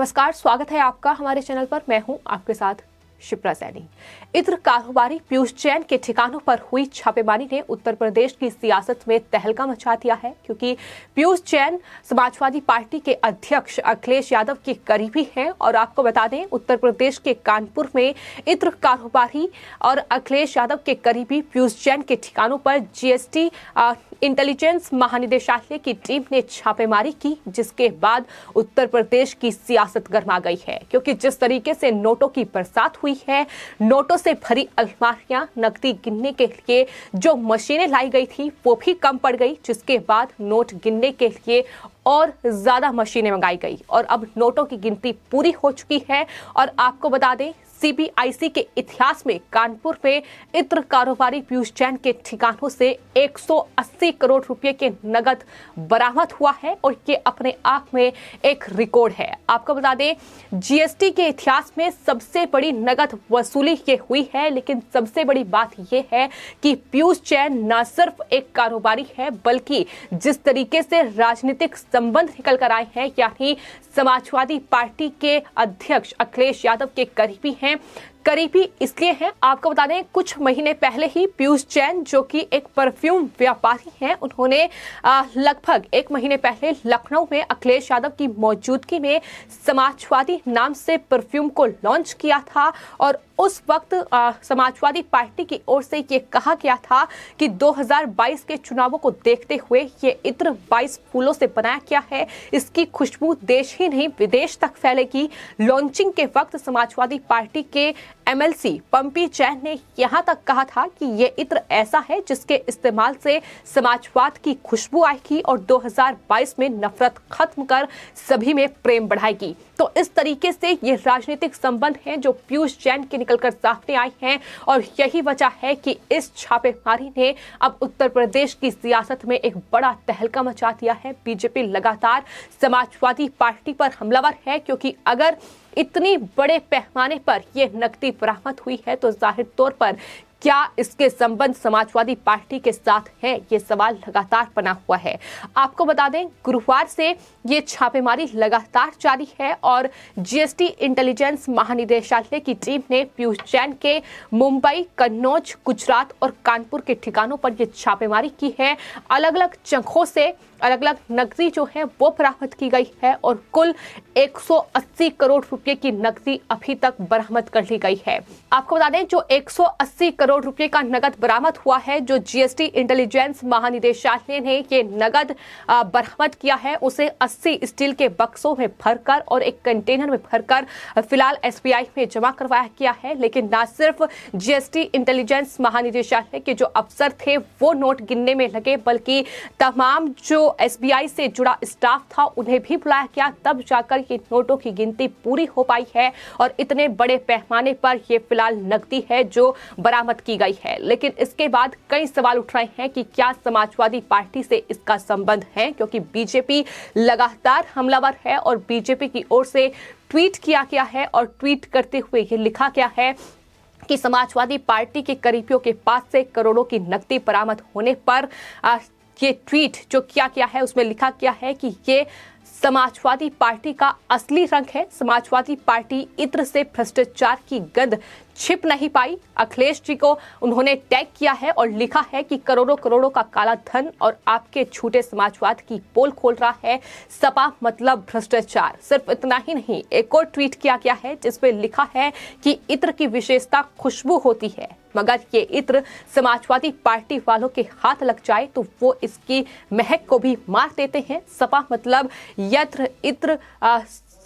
नमस्कार, स्वागत है आपका हमारे चैनल पर। मैं हूं आपके साथ शिप्रा सैनी। इत्र कारोबारी पीयूष जैन के ठिकानों पर हुई छापेमारी ने उत्तर प्रदेश की सियासत में तहलका मचा दिया है, क्योंकि पीयूष जैन समाजवादी पार्टी के अध्यक्ष अखिलेश यादव के करीबी हैं। और आपको बता दें, उत्तर प्रदेश के कानपुर में इत्र कारोबारी और अखिलेश यादव के करीबी पीयूष जैन के ठिकानों पर जीएसटी इंटेलिजेंस महानिदेशालय की टीम ने छापेमारी की, जिसके बाद उत्तर प्रदेश की सियासत गर्मा गई है। क्योंकि जिस तरीके से नोटों की बरसात हुई है, नोटों से भरी अलमारियां, नकदी गिनने के लिए जो मशीनें लाई गई थी वो भी कम पड़ गई, जिसके बाद नोट गिनने के लिए और ज्यादा मशीनें मंगाई गई और अब नोटों की गिनती पूरी हो चुकी है। और आपको बता दें, सीबीआईसी के इतिहास में कानपुर में इत्र कारोबारी पीयूष जैन के ठिकानों से 180 करोड़ रुपए के नगद बरामद हुआ है और ये अपने आप में एक रिकॉर्ड है। आपको बता दें, जीएसटी के इतिहास में सबसे बड़ी नगद वसूली ये हुई है। लेकिन सबसे बड़ी बात यह है कि पीयूष जैन न सिर्फ एक कारोबारी है, बल्कि जिस तरीके से राजनीतिक संबंध निकल कर आए हैं, यानी समाजवादी पार्टी के अध्यक्ष अखिलेश यादव के करीबी हैं। करीबी इसलिए हैं, आपको बता दें, कुछ महीने पहले ही पीयूष जैन, जो कि एक परफ्यूम व्यापारी हैं, उन्होंने लगभग 1 महीने पहले लखनऊ में अखिलेश यादव की मौजूदगी में समाजवादी नाम से परफ्यूम को लॉन्च किया था। और उस वक्त समाजवादी पार्टी की ओर से ये कहा गया था कि 2022 के चुनावों को देखते हुए ये इत्र 22 फूलों से बनाया गया है, इसकी खुशबू देश ही नहीं विदेश तक फैलेगी। लॉन्चिंग के वक्त समाजवादी पार्टी के एमएलसी पंपी जैन ने यहां तक कहा था कि ये इत्र ऐसा है जिसके इस्तेमाल से समाजवाद की खुशबू आएगी और 2022 में नफरत खत्म कर सभी में प्रेम बढ़ाएगी। तो इस तरीके से ये राजनीतिक संबंध हैं जो पीयूष जैन के निकलकर सामने आए हैं और यही वजह है कि इस छापेमारी ने अब उत्तर प्रदेश की सियासत में एक बड़ा तहलका मचा दिया है। बीजेपी लगातार समाजवादी पार्टी पर हमलावर है, क्योंकि अगर इतनी बड़े पैमाने पर यह नकदी बरामद हुई है तो जाहिर तौर पर क्या इसके संबंध समाजवादी पार्टी के साथ है, ये सवाल लगातार बना हुआ है। आपको बता दें, गुरुवार से ये छापेमारी लगातार जारी है और जीएसटी इंटेलिजेंस महानिदेशालय की टीम ने पीयूष जैन के मुंबई, कन्नौज, गुजरात और कानपुर के ठिकानों पर ये छापेमारी की है। अलग अलग जगहों से अलग अलग नकदी जो है वो बरामद की गई है और कुल 180 करोड़ रुपए की नकदी अभी तक बरामद कर ली गई है। आपको बता दें, जो 180 करोड़ रुपए का नगद बरामद हुआ है, जो जीएसटी इंटेलिजेंस महानिदेशालय ने ये नगद बरामद किया है, उसे 80 स्टील के बक्सों में भरकर और एक कंटेनर में भरकर फिलहाल एसबीआई में जमा करवाया गया है। लेकिन न सिर्फ जीएसटी इंटेलिजेंस महानिदेशालय के जो अफसर थे वो नोट गिनने में लगे, बल्कि तमाम जो एसबीआई से जुड़ा स्टाफ था उन्हें भी बुलाया गया, तब जाकर ये नोटों की गिनती पूरी हो पाई है और इतने बड़े पैमाने पर ये फिलहाल नकदी है जो बरामद की गई है। लेकिन इसके बाद कई सवाल उठ रहे हैं कि क्या समाजवादी पार्टी से इसका संबंध है, क्योंकि बीजेपी लगातार हमलावर है और बीजेपी की ओर से ट्वीट किया गया है और ट्वीट करते हुए ये लिखा गया है कि समाजवादी पार्टी के करीबियों के पास से करोड़ों की नकदी बरामद होने पर ये ट्वीट जो किया गया है उसमें लिखा गया है कि ये समाजवादी पार्टी का असली रंग है। समाजवादी पार्टी इत्र से भ्रष्टाचार की गंध छिप नहीं पाई। अखिलेश जी को उन्होंने टैग किया है और लिखा है कि करोड़ों करोड़ों का काला धन और आपके झूठे समाजवाद की पोल खोल रहा है सपा, मतलब भ्रष्टाचार। सिर्फ इतना ही नहीं, एक और ट्वीट किया गया है जिसमें लिखा है कि इत्र की विशेषता खुशबू होती है, मगर ये इत्र समाजवादी पार्टी वालों के हाथ लग जाए तो वो इसकी महक को भी मार देते हैं। सपा मतलब यत्र इत्र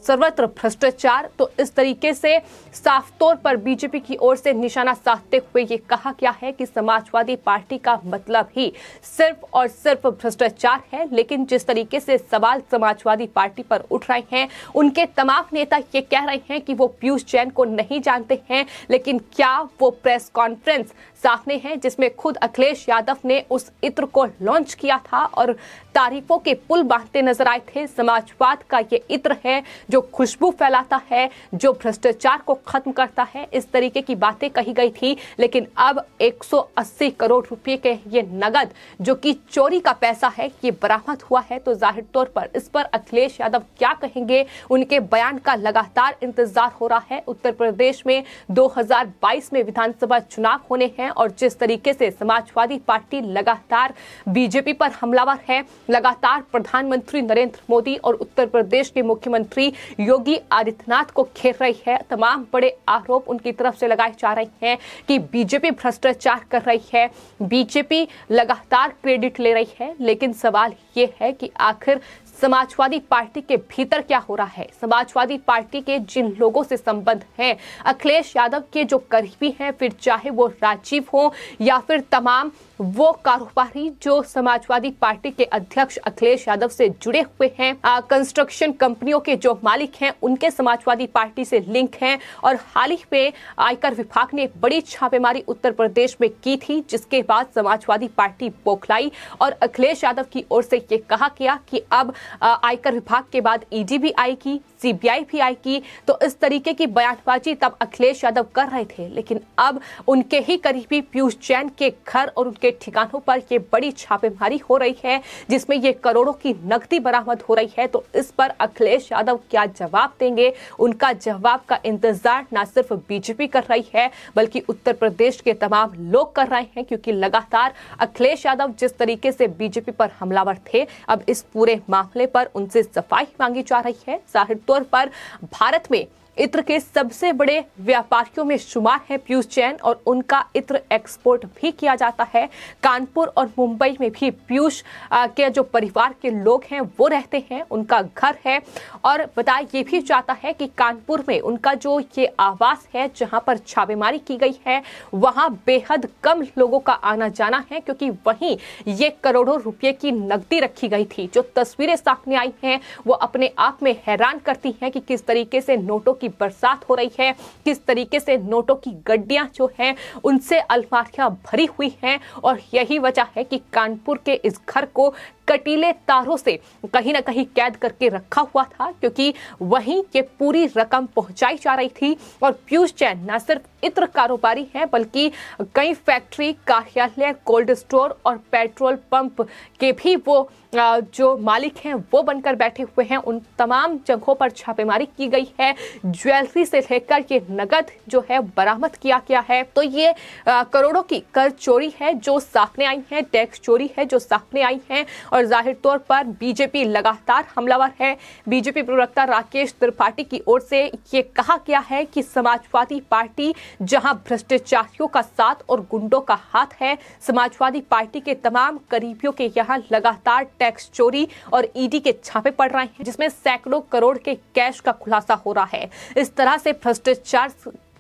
सर्वत्र भ्रष्टाचार। तो इस तरीके से साफ तौर पर बीजेपी की ओर से निशाना साधते हुए ये कहा गया है कि समाजवादी पार्टी का मतलब ही सिर्फ और सिर्फ भ्रष्टाचार है। लेकिन जिस तरीके से सवाल समाजवादी पार्टी पर उठ रहे हैं, उनके तमाम नेता ये कह रहे हैं कि वो पीयूष जैन को नहीं जानते हैं, लेकिन क्या वो प्रेस कॉन्फ्रेंस सामने है जिसमें खुद अखिलेश यादव ने उस इत्र को लॉन्च किया था और तारीफों के पुल बांधते नजर आए थे। समाजवाद का ये इत्र है जो खुशबू फैलाता है, जो भ्रष्टाचार को खत्म करता है, इस तरीके की बातें कही गई थी। लेकिन अब 180 करोड़ रुपए के ये नगद जो कि चोरी का पैसा है, ये बरामद हुआ है। तो जाहिर तौर पर इस पर अखिलेश यादव क्या कहेंगे, उनके बयान का लगातार इंतजार हो रहा है। उत्तर प्रदेश में 2022 में विधानसभा चुनाव होने हैं और जिस तरीके से समाजवादी पार्टी लगातार बीजेपी पर हमलावर है, लगातार प्रधानमंत्री नरेंद्र मोदी और उत्तर प्रदेश के मुख्यमंत्री योगी आदित्यनाथ को घेर रही है। तमाम बड़े आरोप उनकी तरफ से लगाए जा रहे हैं कि बीजेपी भ्रष्टाचार कर रही है, बीजेपी लगातार क्रेडिट ले रही है। लेकिन सवाल ये है कि आखिर समाजवादी पार्टी के भीतर क्या हो रहा है। समाजवादी पार्टी के जिन लोगों से संबंध हैं, अखिलेश यादव के जो करीबी हैं, फिर चाहे वो राजीव हो या फिर तमाम वो कारोबारी जो समाजवादी पार्टी के अध्यक्ष अखिलेश यादव से जुड़े हुए हैं, कंस्ट्रक्शन कंपनियों के जो मालिक हैं, उनके समाजवादी पार्टी से लिंक हैं। और हाल ही में आयकर विभाग ने बड़ी छापेमारी उत्तर प्रदेश में की थी, जिसके बाद समाजवादी पार्टी बौखलाई और अखिलेश यादव की ओर से ये कहा गया कि अब आयकर विभाग के बाद ईडी भी आएगी, सीबीआई भी आएगी। तो इस तरीके की बयानबाजी तब अखिलेश यादव कर रहे थे। लेकिन अब उनके ही करीबी पीयूष जैन के घर और उनके ठिकानों पर ये बड़ी छापेमारी हो रही है, जिसमें ये करोड़ों की नकदी बरामद हो रही है। तो इस पर अखिलेश यादव क्या जवाब देंगे, उनका जवाब का इंतजार न सिर्फ बीजेपी कर रही है बल्कि उत्तर प्रदेश के तमाम लोग कर रहे हैं, क्योंकि लगातार अखिलेश यादव जिस तरीके से बीजेपी पर हमलावर थे, अब इस पूरे मामले पर उनसे सफाई मांगी जा रही है। जाहिर तौर पर भारत में इत्र के सबसे बड़े व्यापारियों में शुमार है पीयूष जैन और उनका इत्र एक्सपोर्ट भी किया जाता है। कानपुर और मुंबई में भी पीयूष के जो परिवार के लोग हैं वो रहते हैं, उनका घर है। और बताया ये भी जाता है कि कानपुर में उनका जो ये आवास है जहां पर छापेमारी की गई है, वहां बेहद कम लोगों का आना जाना है, क्योंकि वहीं ये करोड़ों रुपए की नकदी रखी गई थी। जो तस्वीरें सामने आई हैं वो अपने आप में हैरान करती हैं कि किस तरीके से नोटों की बरसात हो रही है, किस तरीके से नोटों की गड्डियां जो हैं उनसे अलमारियां भरी हुई हैं। और यही वजह है कि कानपुर के इस घर को कटीले तारों से कहीं ना कहीं कैद करके रखा हुआ था, क्योंकि वहीं ये पूरी रकम पहुंचाई जा रही थी। और पीयूष जैन न सिर्फ इत्र कारोबारी हैं बल्कि कई फैक्ट्री, कार्यालय, कोल्ड स्टोर और पेट्रोल पंप के भी वो जो मालिक हैं वो बनकर बैठे हुए हैं। उन तमाम जगहों पर छापेमारी की गई है। ज्वेलरी से लेकर ये नगद जो है बरामद किया गया है। तो ये करोड़ों की कर चोरी है जो सामने आई है, टैक्स चोरी है जो सामने आई है। और जाहिर तौर पर बीजेपी लगातार हमलावर है। बीजेपी प्रवक्ता राकेश त्रिपाठी की ओर से ये कहा गया है कि समाजवादी पार्टी जहां भ्रष्टाचारियों का साथ और गुंडों का हाथ है, समाजवादी पार्टी के तमाम करीबियों के यहां लगातार टैक्स चोरी और ईडी के छापे पड़ रहे हैं, जिसमें सैकड़ों करोड़ के कैश का खुलासा हो रहा है। इस तरह से भ्रष्टाचार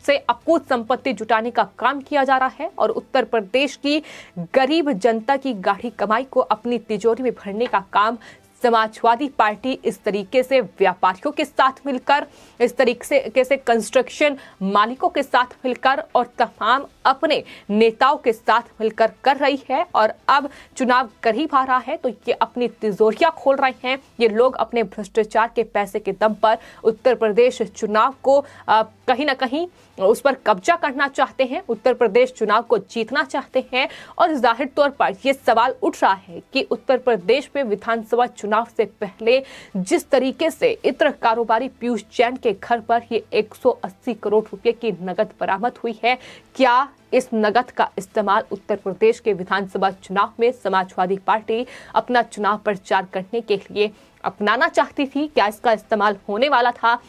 से अकूत संपत्ति जुटाने का काम किया जा रहा है और उत्तर प्रदेश की गरीब जनता की गाढ़ी कमाई को अपनी तिजोरी में भरने का काम समाजवादी पार्टी इस तरीके से व्यापारियों के साथ मिलकर, इस तरीके से कंस्ट्रक्शन मालिकों के साथ मिलकर और तमाम अपने नेताओं के साथ मिलकर कर रही है। और अब चुनाव करीब आ रहा है तो ये अपनी तिजोरियां खोल रहे हैं। ये लोग अपने भ्रष्टाचार के पैसे के दम पर उत्तर प्रदेश चुनाव को कहीं ना कहीं उस पर कब्जा करना चाहते हैं, उत्तर प्रदेश चुनाव को जीतना चाहते हैं। और जाहिर तौर पर यह सवाल उठ रहा है कि उत्तर प्रदेश में विधानसभा चुनाव से पहले जिस तरीके से इत्र कारोबारी पीयूष जैन के घर पर ये 180 करोड़ रुपए की नगद बरामद हुई है, क्या इस नगद का इस्तेमाल उत्तर प्रदेश के विधानसभा चुनाव में समाजवादी पार्टी अपना चुनाव प्रचार करने के लिए अपनाना चाहती थी? क्या इसका इस्तेमाल होने वाला था?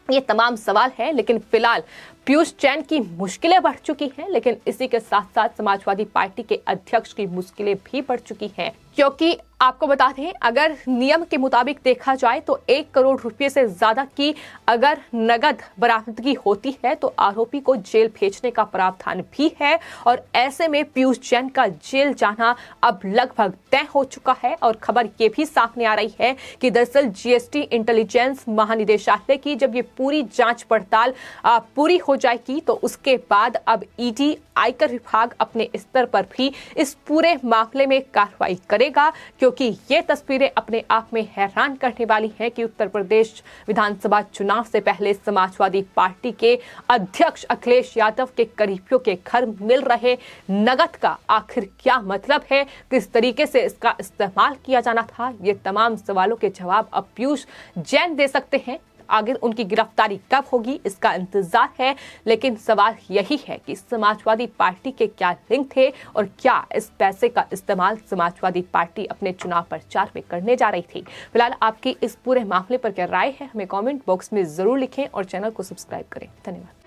ये तमाम सवाल है। लेकिन फिलहाल पीयूष जैन की मुश्किलें बढ़ चुकी हैं, लेकिन इसी के साथ साथ समाजवादी पार्टी के अध्यक्ष की मुश्किलें भी बढ़ चुकी हैं, क्योंकि आपको बता दें अगर नियम के मुताबिक देखा जाए तो 1 करोड़ रुपए से ज्यादा की अगर नगद बरामदगी होती है तो आरोपी को जेल भेजने का प्रावधान भी है। और ऐसे में पीयूष जैन का जेल जाना अब लगभग तय हो चुका है। और खबर ये भी सामने आ रही है कि दरअसल जीएसटी इंटेलिजेंस महानिदेशालय की जब ये पूरी जांच पड़ताल पूरी हो हो जाएगी तो उसके बाद अब ईडी, आयकर विभाग अपने स्तर पर भी इस पूरे मामले में कार्रवाई करेगा, क्योंकि ये तस्वीरें अपने आप में हैरान करने वाली हैं कि उत्तर प्रदेश विधानसभा चुनाव से पहले समाजवादी पार्टी के अध्यक्ष अखिलेश यादव के करीबियों के घर मिल रहे नगद का आखिर क्या मतलब है, किस तरीके से इसका इस्तेमाल किया जाना था। ये तमाम सवालों के जवाब अब पीयूष जैन दे सकते हैं। आगे उनकी गिरफ्तारी कब होगी इसका इंतजार है, लेकिन सवाल यही है कि समाजवादी पार्टी के क्या लिंक थे और क्या इस पैसे का इस्तेमाल समाजवादी पार्टी अपने चुनाव प्रचार में करने जा रही थी। फिलहाल आपकी इस पूरे मामले पर क्या राय है, हमें कमेंट बॉक्स में जरूर लिखें और चैनल को सब्सक्राइब करें। धन्यवाद।